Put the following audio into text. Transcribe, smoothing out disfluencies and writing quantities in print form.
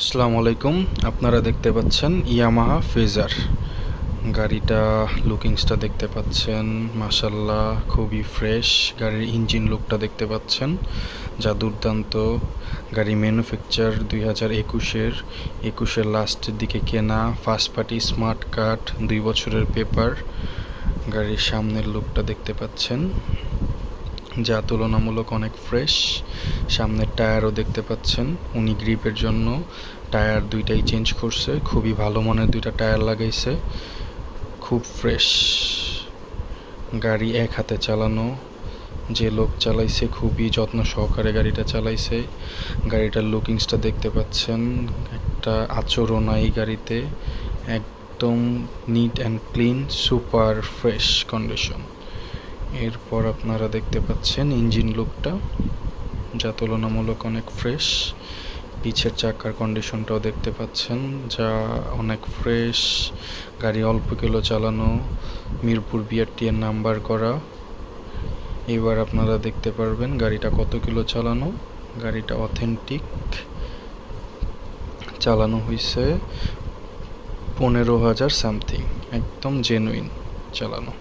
আসসালামু আলাইকুম। আপনারা দেখতে পাচ্ছেন ইয়ামাহা ফেজার গাড়িটা। লুকিংসটা দেখতে পাচ্ছেন, মাশাল্লাহ খুবই ফ্রেশ। গাড়ির ইঞ্জিন লুকটা দেখতে পাচ্ছেন, যা দুর্দান্ত। গাড়ি ম্যানুফ্যাকচার 2021-এর লাস্টের দিকে কেনা, ফার্স্ট পার্টি স্মার্ট কার্ড, 2 বছরের পেপার। গাড়ির সামনের লুকটা দেখতে পাচ্ছেন, যা তুলনামূলক অনেক ফ্রেশ। সামনের টায়ারও দেখতে পাচ্ছেন, উনি গ্রিপের জন্য টায়ার দুইটাই চেঞ্জ করছে, খুবই ভালো মানের দুইটা টায়ার লাগাইছে, খুব ফ্রেশ গাড়ি। এক হাতে চালানো, যে লোক চালাইছে খুবই যত্ন সহকারে গাড়িটা চালাইছে। গাড়িটার লুকিংসটা দেখতে পাচ্ছেন, একটা আঁচড়ও নাই গাড়িতে, একদম neat and clean, super fresh condition. এরপর আপনারা দেখতে পাচ্ছেন ইঞ্জিন লুকটা, যা তুলনামূলক অনেক ফ্রেশ। পিছের চাকার কন্ডিশনটাও দেখতে পাচ্ছেন, যা অনেক ফ্রেশ। গাড়ি অল্প কিলো চালানো, মিরপুর বিআরটিএর নাম্বার করা। এবার আপনারা দেখতে পারবেন গাড়িটা কত কিলো চালানো। গাড়িটা অথেন্টিক চালানো হয়েছে 15,000 সামথিং, একদম জেনুইন চালানো।